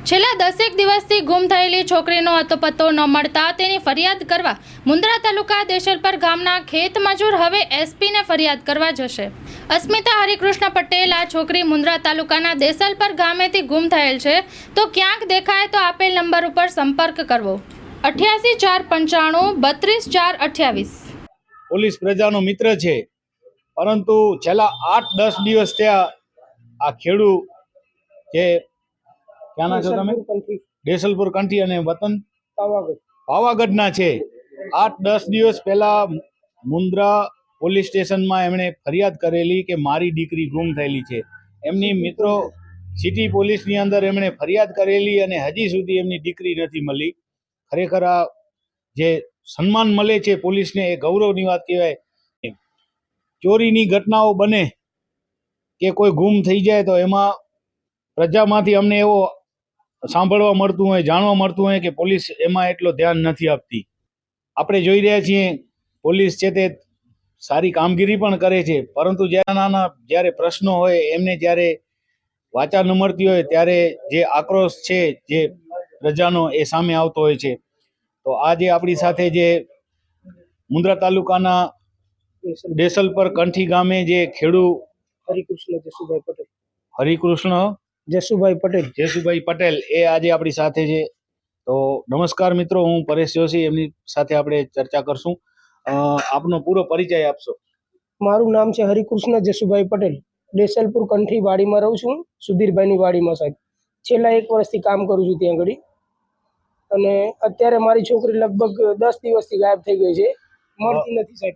છેલ્લા 10 દિવસથી ગુમ થયેલી છોકરીનો અતોપત્તો ન મળતા તેની ફરિયાદ કરવા મુન્દ્રા તાલુકા દેશલપર ગામના ખેત મજૂર હવે એસપીને ફરિયાદ કરવા જશે। અસ્મિતા હરિકૃષ્ણ પટેલ આ છોકરી મુન્દ્રા તાલુકાના દેશલપર ગામેથી ગુમ થયેલ છે, તો ક્યાંક દેખાય તો આપેલ નંબર ઉપર સંપર્ક કરવો 88 495 32 428। પોલીસ પ્રજાનો મિત્ર છે, પરંતુ છેલ્લા 8-10 દિવસ થયા આ ખેડૂ જે ક્યાંના છો તમે? દેશલપુર કંઠી અને વતન પાવાગઢના છે। 8-10 દિવસ પહેલા મુન્દ્રા પોલીસ સ્ટેશનમાં એમણે ફરિયાદ કરેલી કે મારી દીકરી ગુમ થયેલી છે। એમની મિત્રો સિટી પોલીસની અંદર એમણે ફરિયાદ કરેલી અને હજી સુધી એમની દીકરી નથી મળી। ખરેખર આ જે સન્માન મળે છે પોલીસને એ ગૌરવની વાત કહેવાય। ચોરીની ઘટનાઓ બને કે કોઈ ગુમ થઈ જાય તો એમાં પ્રજામાંથી અમને એવો સાંભળવા મળતું હોય, જાણવા મળતું હોય કે પોલીસ એમાં એટલો ધ્યાન નથી આપતી। આપણે જોઈ રહ્યા છીએ પોલીસ છે તે સારી કામગીરી પણ કરે છે, પરંતુ જ્યારે પ્રશ્નો હોય એમને જ્યારે વાચા ન મળતી હોય ત્યારે જે આક્રોશ છે જે પ્રજાનો એ સામે આવતો હોય છે। તો આજે આપણી સાથે જે મુન્દ્રા તાલુકાના દેશલપર કંઠી ગામે જે ખેડૂ હરિકૃષ્ણ જેસુભાઈ પટેલ એ આજે આપણી સાથે છે। તો નમસ્કાર મિત્રો, હું પરેશ જોશી, એમની સાથે આપણે ચર્ચા કરશું। આપનો પૂરો પરિચય આપશો? મારું નામ છે હરિકૃષ્ણ જેસુભાઈ પટેલ, દેશલપુર કંઠી વાડીમાં રહું છું, સુધીરભાઈની વાડીમાં સાહેબ। છેલ્લા 1 વર્ષથી કામ કરું છું ત્યાં ઘડી, અને અત્યારે મારી છોકરી લગભગ 10 દિવસથી ગાયબ થઈ ગઈ છે, મળતી નથી સાહેબ।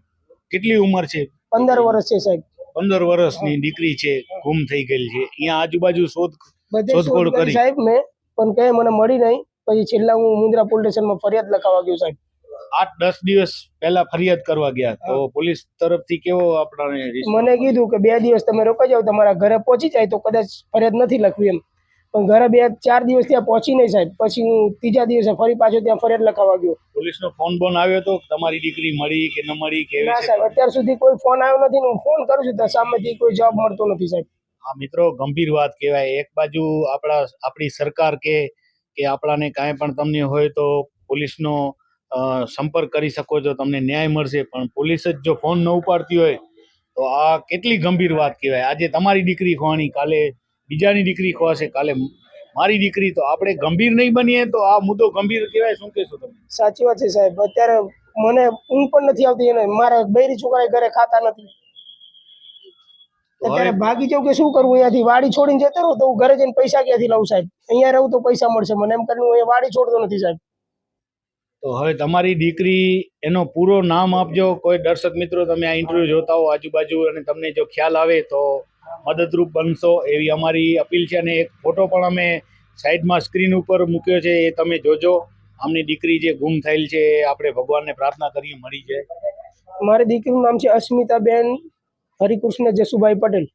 કેટલી ઉંમર છે? 15 વર્ષ છે સાહેબ। 15 વર્ષની દીકરી છે, ગુમ થઈ ગયેલી છે। અહીંયા આજુબાજુ શોધખોળ કરી સાહેબ મેં, પણ કઈ મને મળી નહીં। પછી છેલ્લા હું મુન્દ્રા પોલીસ સ્ટેશનમાં ફરિયાદ લખાવા ગયો સાહેબ। 8-10 દિવસ પહેલા ફરિયાદ કરવા ગયા તો પોલીસ તરફથી કેવો આપણને મને કીધું કે 2 દિવસ તમે રોકાઈ જાવ, તમારા ઘરે પહોંચી જાય તો કદાચ ફરિયાદ નથી લખવી એમ। પણ ઘરે 2-4 દિવસ ત્યાં પહોંચી નહીં સાહેબ। પછી હું 3જા દિવસે ફરી પાછો ત્યાં ફરિયાદ લખાવા ગયો। પોલીસનો ફોન બોન આવ્યો તો તમારી દીકરી મળી કે ન મળી કે? ના સાહેબ, અત્યાર સુધી કોઈ ફોન આવ્યો નથી ને હું ફોન કરું છું તો સામેથી કોઈ જવાબ મળતો નથી સાહેબ। હા મિત્રો, ગંભીર વાત કહેવાય। એક બાજુ આપણી સરકાર કે આપણાને કાંઈ પણ તમને હોય તો પોલીસનો સંપર્ક કરી શકો છો, તમને ન્યાય મળશે, પણ પોલીસ જ જો ફોન ન ઉપાડતી હોય તો આ કેટલી ગંભીર વાત કહેવાય। આજે તમારી દીકરી ખોવાની, કાલે બીજાની દીકરી ખોવાશે, કાલે મારી દીકરી। તો આપણે ગંભીર નહીં બનીએ તો આ મુદ્દો ગંભીર કહેવાય। શું કહેશો તમે? સાચી વાત છે સાહેબ। અત્યારે મને ઊંઘ પણ નથી આવતી, એને મારા બૈરી છોકરા ઘરે ખાતા નથી। અત્યારે ભાગી જાઉં કે શું કરવું? અહીંયાથી વાડી છોડીને જતો રહું તો હું ઘરે જઈને પૈસા ક્યાંથી લાવું સાહેબ? અહીંયા રહું તો પૈસા મળશે મને, એમ કરીને હું અહીંયા વાડી છોડતો નથી સાહેબ। તો હવે તમારી દીકરી એનો પૂરો નામ આપજો। કોઈ દર્શક મિત્રો તમે આ ઇન્ટરવ્યુ જોતા હો આજુબાજુ અને તમને જો ખ્યાલ આવે તો મદદરૂપ બનશો એવી અમારી અપીલ છે। અને એક ફોટો પણ અમે સાઈડમાં સ્ક્રીન ઉપર મૂક્યો છે, એ તમે જોજો। આમની દીકરી જે ગુમ થયેલ છે એ આપણે ભગવાનને પ્રાર્થના કરીએ મળી જાય। મારી દીકરીનું નામ છે અસ્મિતાબેન હરિકૃષ્ણ જેસુભાઈ પટેલ।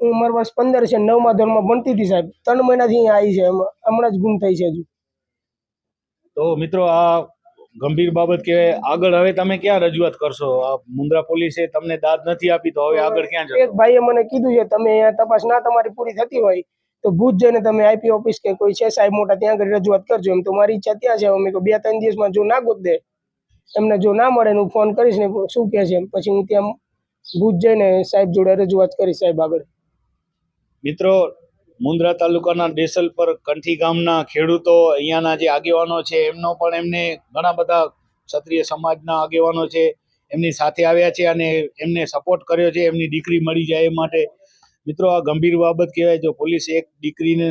ઉંમર વર્ષ 15 છે, 9મા ધોરણમાં ભણતી હતી સાહેબ। 3 મહિનાથી અહીંયા આવી છે, હમણાં જ ગુમ થઈ છે હજુ। તો મિત્રો આ ગંભીર બાબત કહેવાય। આગળ હવે તમે ક્યાં રજૂઆત કરશો? આ મુન્દ્રા પોલીસે તમને દાદ નથી આપી તો હવે આગળ ક્યાં જશો? એક ભાઈએ મને કીધું છે તમે અહીંયા તપાસ ના તમારી પૂરી થતી હોય તો ભુજ જઈને તમે આઈપી ઓફિસ કે કોઈ છે સાહેબ મોટા, ત્યાં આગળ રજૂઆત કરજો એમ। તો મારી ઈચ્છા ત્યાં છે। અમે 2-3 દિવસમાં જો ના ગોત દે એમને, જો ના મળે હું ફોન કરીશ ને શું કહે છે એમ, પછી હું ત્યાં ભુજ જઈને સાહેબ જોડે રજૂઆત કરીશ સાહેબ આગળ। મિત્રો, મુન્દ્રા તાલુકાના દેશલપર કંઠી ગામના ખેડૂતો, અહીંયાના જે આગેવાનો છે એમને ઘણા બધા ક્ષત્રિય સમાજના આગેવાનો છે એમની સાથે આવ્યા છે અને એમને સપોર્ટ કર્યો છે એમની દીકરી મળી જાય એ માટે। મિત્રો, આ ગંભીર બાબત કહેવાય। જો પોલીસ એક દીકરીને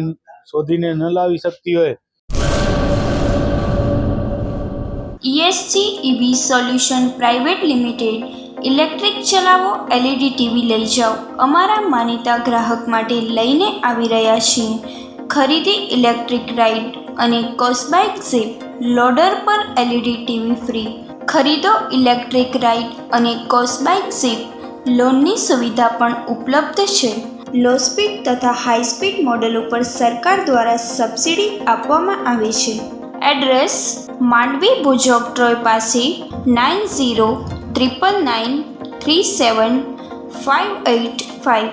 શોધીને ન લાવી શકતી હોય। ESG EV solution private limited, electric ચલાવો, LED ટીવી લઈ જાઓ। અમારા માનીતા ગ્રાહક માટે લઈને આવી રહ્યા છીએ ખરીદી ઇલેક્ટ્રિક રાઇડ અને કોસ્બાઇક ઝીપ, લોડર પર LED ટીવી ફ્રી। ખરીદો ઇલેક્ટ્રિક રાઇડ અને કોસ્બાઇક ઝીપ, લોનની સુવિધા પણ ઉપલબ્ધ છે। લો સ્પીડ તથા હાઈ સ્પીડ મોડેલ ઉપર સરકાર દ્વારા સબસિડી આપવામાં આવે છે। એડ્રેસ: માંડવી ભુજ ઓક્ટ્રોય પાસે 9099937585।